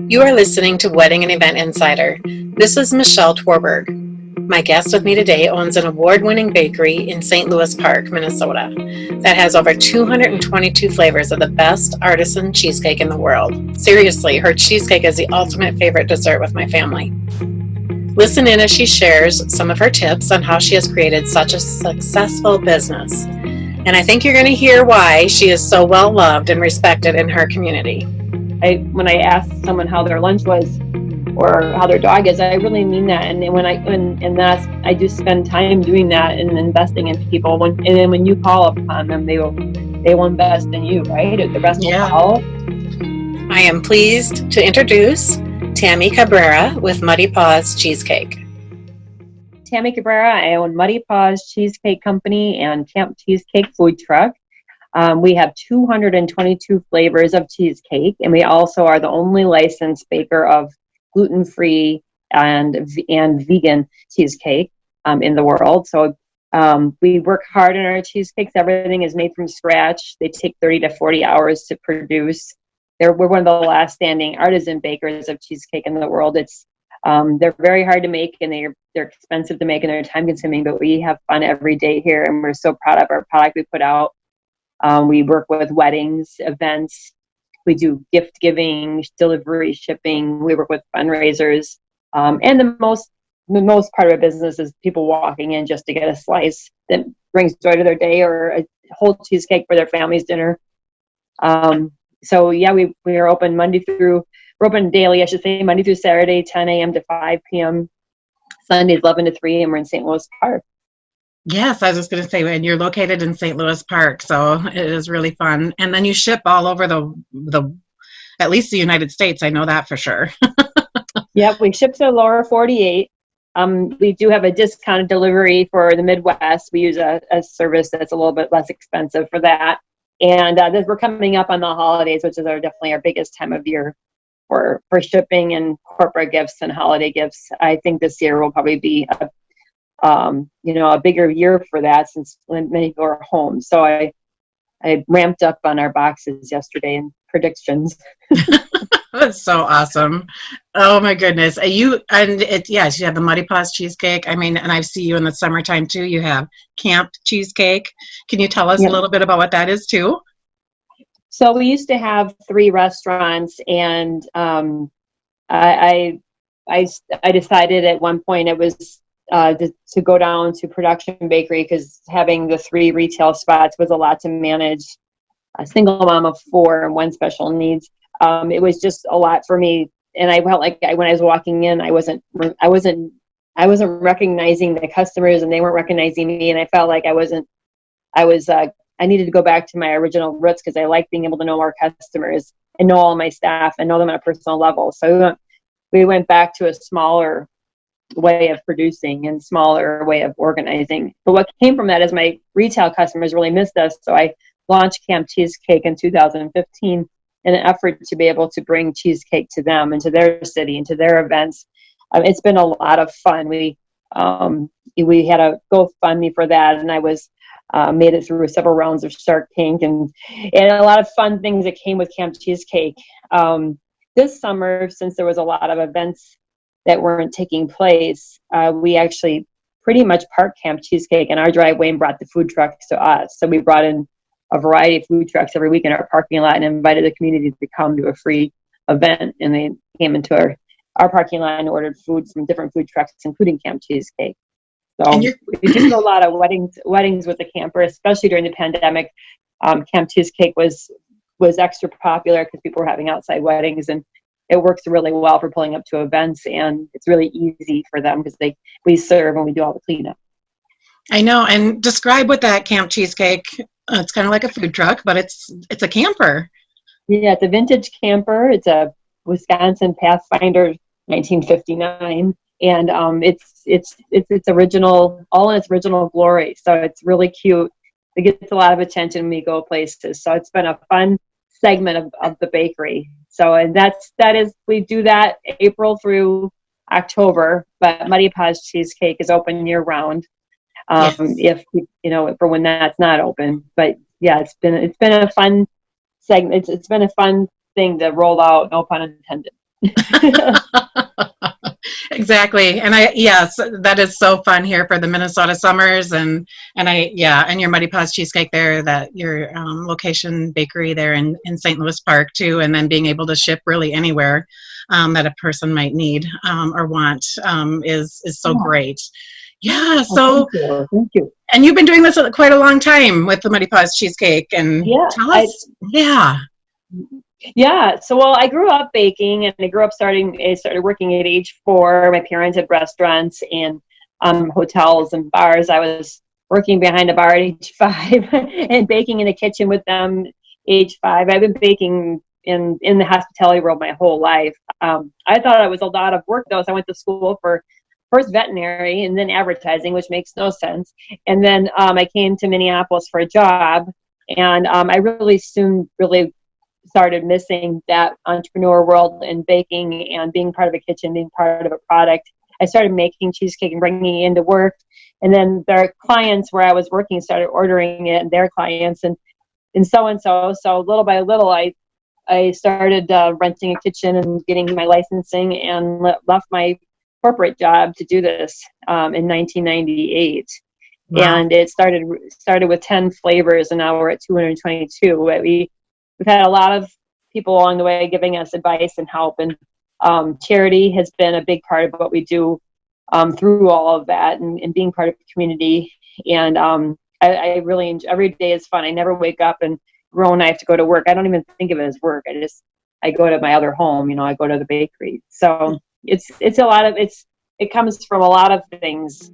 You are listening to Wedding and Event Insider. This is Michelle Twarberg. My guest with me today owns an award-winning bakery in St. Louis Park, Minnesota, that has over 222 flavors of the best artisan cheesecake in the world. Seriously, her cheesecake is the ultimate favorite dessert with my family. Listen in as she shares some of her tips on how she has created such a successful business. And I think you're going to hear why she is so well loved and respected in her community. When I ask someone how their lunch was or how their dog is, I really mean that. And I do spend time doing that and investing in people. And then when you call upon them, they will invest in you, right? The rest will follow. I am pleased to introduce Tami Cabrera with MuddyPaws Cheesecake. Tami Cabrera, I own MuddyPaws Cheesecake Company and Camp Cheesecake Food Truck. We have 222 flavors of cheesecake, and we also are the only licensed baker of gluten-free and vegan cheesecake in the world. So we work hard on our cheesecakes. Everything is made from scratch. They take 30 to 40 hours to produce. We're one of the last standing artisan bakers of cheesecake in the world. They're very hard to make, and they're expensive to make, and they're time-consuming, but we have fun every day here, and we're so proud of our product we put out. We work with weddings, events. We do gift giving, delivery, shipping. We work with fundraisers. And the most part of our business is people walking in just to get a slice that brings joy to their day, or a whole cheesecake for their family's dinner. We are open we're open daily, I should say, Monday through Saturday, 10 a.m. to 5 p.m. Sundays, 11 to 3, and we're in St. Louis Park. Yes, I was just going to say, and you're located in St. Louis Park, so it is really fun. And then you ship all over the at least the United States. I know that for sure. Yep, we ship to the lower 48. We do have a discounted delivery for the Midwest. We use a service that's a little bit less expensive for that. And we're coming up on the holidays, which is definitely our biggest time of year for shipping and corporate gifts and holiday gifts. I think this year will probably be a bigger year for that, since many people are home. So I ramped up on our boxes yesterday in predictions. That's so awesome. Oh my goodness. You have the MuddyPaws cheesecake. I mean, and I see you in the summertime too. You have Camp Cheesecake. Can you tell us a little bit about what that is too? So we used to have 3 restaurants, and I decided at one point it was to go down to production bakery, because having the 3 retail spots was a lot to manage. A single mom of 4 and 1 special needs. It was just a lot for me, and I felt like when I was walking in, I wasn't recognizing the customers, and they weren't recognizing me, and I felt like I needed to go back to my original roots, because I like being able to know our customers and know all my staff and know them on a personal level. So we went back to a smaller way of producing and smaller way of organizing. But what came from that is my retail customers really missed us. So I launched Camp Cheesecake in 2015 in an effort to be able to bring cheesecake to them and to their city and to their events. It's been a lot of fun. We had a GoFundMe for that, and I made it through several rounds of Shark Tank and a lot of fun things that came with Camp Cheesecake. This summer, since there was a lot of events that weren't taking place, we actually pretty much parked Camp Cheesecake in our driveway and brought the food trucks to us. So we brought in a variety of food trucks every week in our parking lot and invited the community to come to a free event. And they came into our parking lot and ordered food from different food trucks, including Camp Cheesecake. So we did a lot of weddings with the camper, especially during the pandemic. Camp Cheesecake was extra popular because people were having outside weddings, and it works really well for pulling up to events, and it's really easy for them because we serve and we do all the cleanup. I know. And describe what that Camp Cheesecake. It's kind of like a food truck, but it's a camper. Yeah, it's a vintage camper. It's a Wisconsin Pathfinder 1959, and it's original, all in its original glory. So it's really cute. It gets a lot of attention when we go places. So it's been a fun segment of the bakery. So, and we do that April through October, but MuddyPaws Cheesecake is open year round. If for when that's not open. But yeah, it's been a fun segment. It's been a fun thing to roll out, no pun intended. Exactly. And yes, that is so fun here for the Minnesota summers. And your MuddyPaws cheesecake there, that your location bakery there in St. Louis Park too. And then being able to ship really anywhere that a person might need or want is so great. Yeah. Oh, So, thank you. Thank you. and you've been doing this quite a long time with the MuddyPaws cheesecake. And Yeah. tell us, yeah. Yeah. So, well, I grew up baking, and I started working at age 4. My parents had restaurants and hotels and bars. I was working behind a bar at age 5 and baking in the kitchen with them age 5. I've been baking in the hospitality world my whole life. I thought it was a lot of work though. So I went to school for first veterinary and then advertising, which makes no sense. And then I came to Minneapolis for a job, and I really soon really started missing that entrepreneur world and baking and being part of a kitchen, being part of a product. I started making cheesecake and bringing it into work. And then their clients where I was working started ordering it, and their clients and so. So little by little, I started renting a kitchen and getting my licensing, and left my corporate job to do this in 1998. Wow. And it started with 10 flavors, and now we're at 222. We've had a lot of people along the way giving us advice and help, and charity has been a big part of what we do through all of that, and being part of the community. And I really enjoy, every day is fun. I never wake up and I have to go to work. I don't even think of it as work. I go to my other home, I go to the bakery. So it's a lot of, it comes from a lot of things.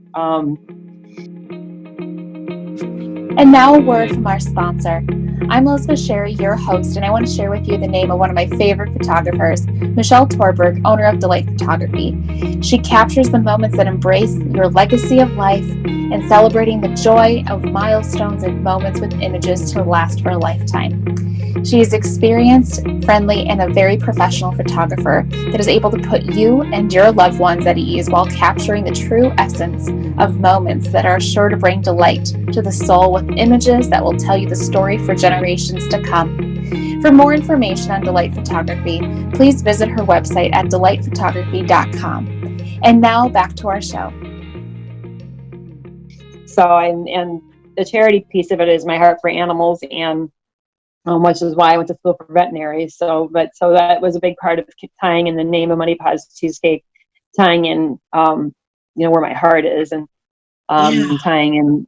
And now a word from our sponsor. I'm Elizabeth Sherry, your host, and I want to share with you the name of one of my favorite photographers, Michelle Torberg, owner of Delight Photography. She captures the moments that embrace your legacy of life and celebrating the joy of milestones and moments with images to last for a lifetime. She is experienced, friendly, and a very professional photographer that is able to put you and your loved ones at ease while capturing the true essence of moments that are sure to bring delight to the soul with images that will tell you the story for generations to come. For more information on Delight Photography, please visit her website at delightphotography.com. And now back to our show. So, and the charity piece of it is my heart for animals, and which is why I went to school for veterinary. So that was a big part of tying in the name of MuddyPaws Cheesecake, tying in, where my heart is, and tying in,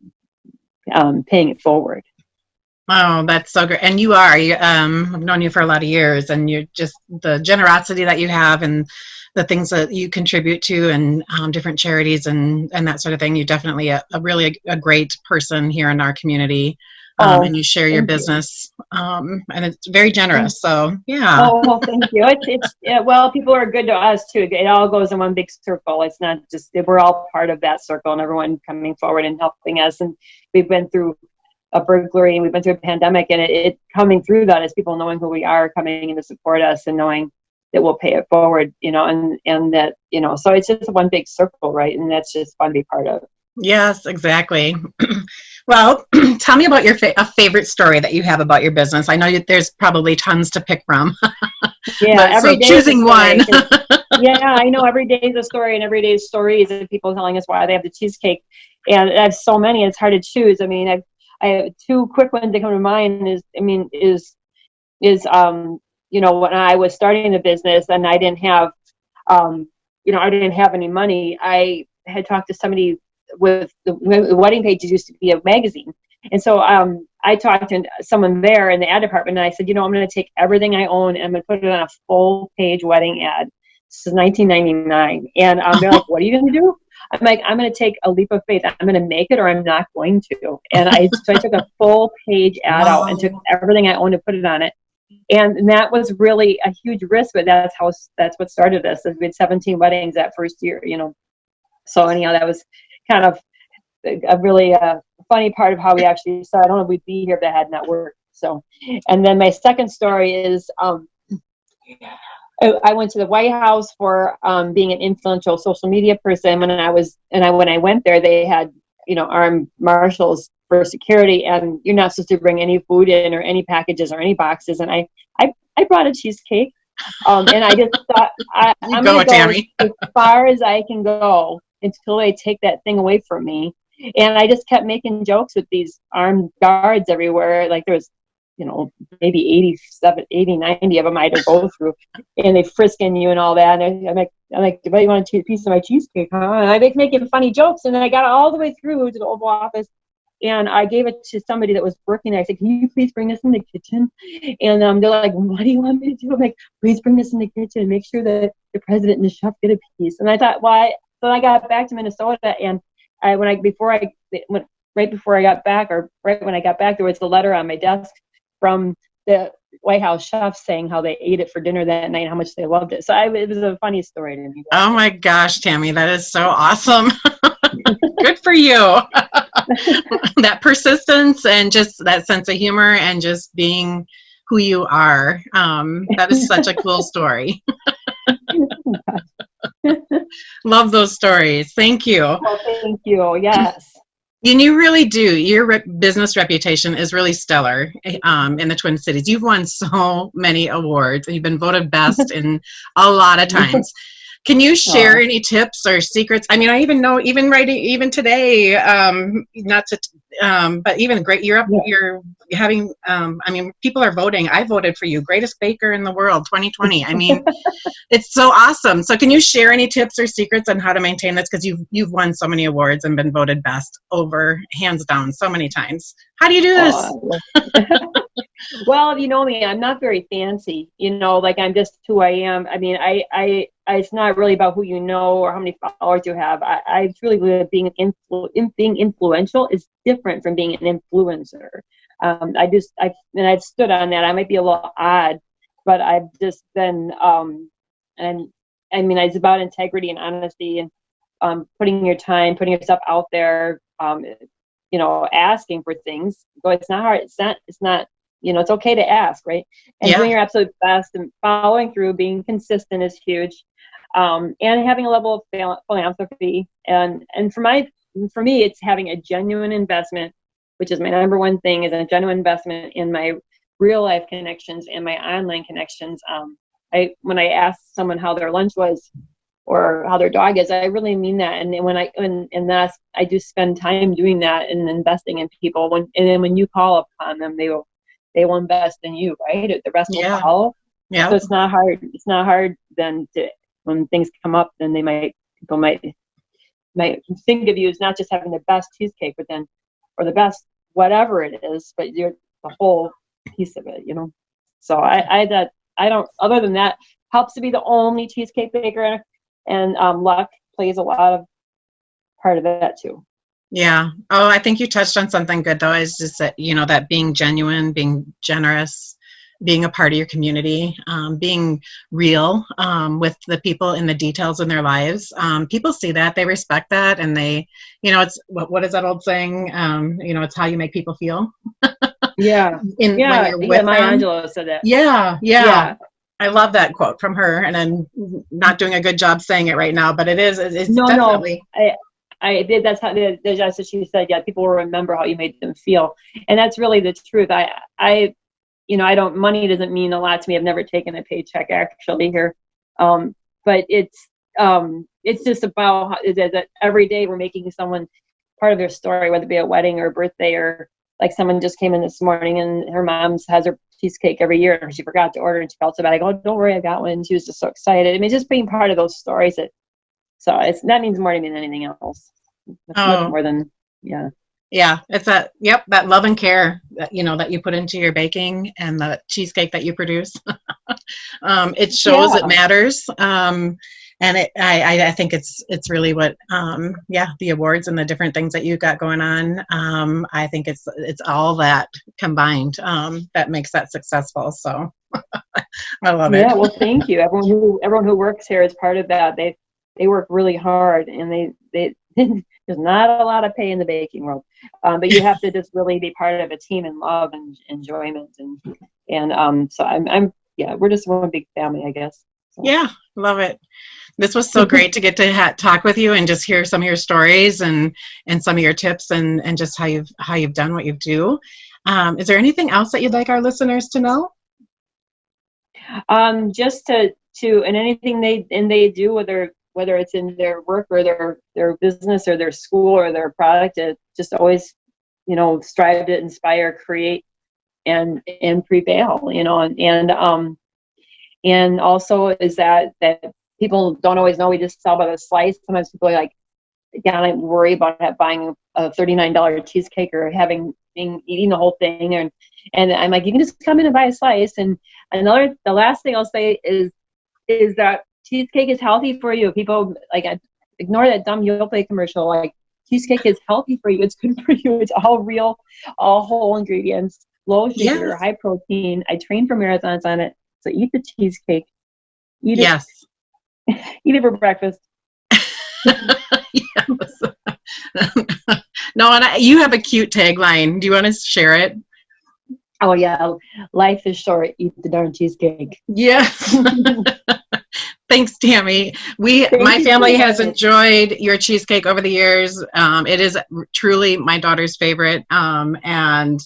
paying it forward. Oh, that's so great. And I've known you for a lot of years, and you're just, the generosity that you have and the things that you contribute to, and different charities and that sort of thing. You're definitely a really great person here in our community. And you share your business, and it's very generous. So, yeah. Oh, well, thank you. Well, people are good to us too. It all goes in one big circle. It's not just, we're all part of that circle, and everyone coming forward and helping us. And we've been through a burglary, and we've been through a pandemic, and it coming through that is people knowing who we are, coming in to support us, and knowing that we'll pay it forward, and that, so it's just one big circle, right? And that's just fun to be part of. Yes, exactly. Well, tell me about a favorite story that you have about your business. I know there's probably tons to pick from. Yeah, every day choosing one. Yeah, I know every day is a story, and every day's stories of people telling us why they have the cheesecake. And I have so many, it's hard to choose. I mean, I have two quick ones that come to mind when I was starting the business and I didn't have, I didn't have any money. I had talked to somebody with the Wedding Pages used to be a magazine. And so I talked to someone there in the ad department, and I said, I'm going to take everything I own and I'm going to put it on a full page wedding ad. This is 1999. And they're like, what are you going to do? I'm like, I'm going to take a leap of faith. I'm going to make it, or I'm not going to. And I took a full page ad out and took everything I owned and put it on it. And that was really a huge risk, but that's what started this. We had 17 weddings that first year, So anyhow, that was kind of a really funny part of how we actually started. I don't know if we'd be here if that had not worked. So, and then my second story is I went to the White House for being an influential social media person. When I went there, they had armed marshals for security, and you're not supposed to bring any food in or any packages or any boxes. And I brought a cheesecake. And I just thought, You I'm go, going to go Tami. as far as I can go until they take that thing away from me. And I just kept making jokes with these armed guards everywhere. Like there was, maybe 90 of them I had to go through, and they frisking you and all that. And I'm like, do you want a piece of my cheesecake, huh? And I was making funny jokes, and then I got all the way through to the Oval Office, and I gave it to somebody that was working there. I said, can you please bring this in the kitchen? And they're like, what do you want me to do? I'm like, please bring this in the kitchen and make sure that the president and the chef get a piece. And I thought, so I got back to Minnesota, and right before I got back, or right when I got back, there was a letter on my desk from the White House chef saying how they ate it for dinner that night and how much they loved it. So it was a funny story to me. Oh my gosh, Tami, that is so awesome. Good for you. That persistence and just that sense of humor and just being who you are. That is such a cool story. Love those stories. Thank you. Well, thank you. Yes. And you really do. Your business reputation is really stellar in the Twin Cities. You've won so many awards, and you've been voted best in a lot of times. Can you share any tips or secrets? I mean, I even know, even today, but even great. You're having. I mean, people are voting. I voted for you, greatest baker in the world, 2020. I mean, it's so awesome. So, can you share any tips or secrets on how to maintain this? Because you've won so many awards and been voted best over hands down so many times. How do you do this? Well, you know me, I'm not very fancy, like I'm just who I am. I mean, it's not really about who you know or how many followers you have. I truly believe that being influential is different from being an influencer. I've stood on that. I might be a little odd, but I've just been, and I mean, it's about integrity and honesty and putting your time, putting yourself out there, asking for things. So it's not hard. It's not, it's okay to ask, right? And doing your absolute best and following through, being consistent is huge. And having a level of philanthropy. And for me, it's having a genuine investment, which is my number one thing, is a genuine investment in my real life connections and my online connections. When I ask someone how their lunch was or how their dog is, I really mean that. And I do spend time doing that and investing in people. And then when you call upon them, they will invest in you, right? The rest will follow. Yeah. So it's not hard. It's not hard then when things come up, then people might think of you as not just having the best cheesecake, or the best whatever it is, but you're the whole piece of it, So I don't, other than that, helps to be the only cheesecake baker, and luck plays a lot of part of that too. Yeah. Oh, I think you touched on something good though, is just that, that being genuine, being generous, being a part of your community, being real with the people in the details in their lives. People see that, they respect that, and they, it's, what is that old saying? It's how you make people feel. Yeah. When you're with Maya them. Angelou said that. Yeah. I love that quote from her, and I'm not doing a good job saying it right now, but it's definitely. No. I did. That's what she said. Yeah, people will remember how you made them feel, and that's really the truth. Money doesn't mean a lot to me. I've never taken a paycheck actually here, but it's just about that every day we're making someone part of their story, whether it be a wedding or a birthday, or like someone just came in this morning and her mom has her cheesecake every year and she forgot to order and she felt so bad. I go, don't worry, I got one. And she was just so excited. I mean, just being part of those stories that means more to me than anything else. It's much more than, Yeah, it's that love and care that you put into your baking and the cheesecake that you produce. It shows it matters. And I think it's really what the awards and the different things that you've got going on. I think it's all that combined that makes that successful. So I love it. Yeah, well, thank you. Everyone who works here is part of that. They work really hard, and they there's not a lot of pay in the baking world, but you have to just really be part of a team and love and enjoyment, and so I'm we're just one big family, I guess. So. Yeah, love it. This was so great to get to talk with you and just hear some of your stories and some of your tips and just how you've done what you do. Is there anything else that you'd like our listeners to know? Just to and anything they do, whether it's in their work or their business or their school or their product, it just always, strive to inspire, create, and prevail, and also is that people don't always know we just sell by the slice. Sometimes people are like, I worry about buying a $39 cheesecake or eating the whole thing, and I'm like, you can just come in and buy a slice. And the last thing I'll say is that cheesecake is healthy for you. People ignore that dumb Yoplait commercial. Like, cheesecake is healthy for you. It's good for you. It's all real, all whole ingredients, low sugar, high protein. I train for marathons on it. So eat the cheesecake. Eat it. Eat it for breakfast. Yes. No, and you have a cute tagline. Do you want to share it? Oh yeah, life is short. Eat the darn cheesecake. Yes. Thanks, Tami. My family has enjoyed your cheesecake over the years. It is truly my daughter's favorite. And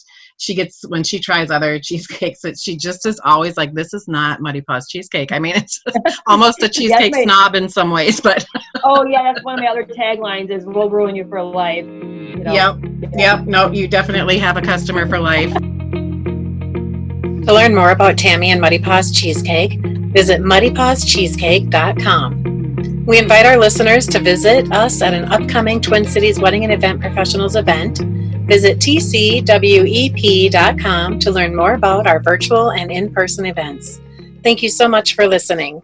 when she tries other cheesecakes, she just is always like, this is not MuddyPaws cheesecake. I mean, it's almost a cheesecake snob in some ways, but. Oh yeah, that's one of my other taglines is we'll ruin you for life. Yep. No, you definitely have a customer for life. To learn more about Tami and MuddyPaws Cheesecake, visit MuddyPawsCheesecake.com. We invite our listeners to visit us at an upcoming Twin Cities Wedding and Event Professionals event. Visit tcwep.com to learn more about our virtual and in-person events. Thank you so much for listening.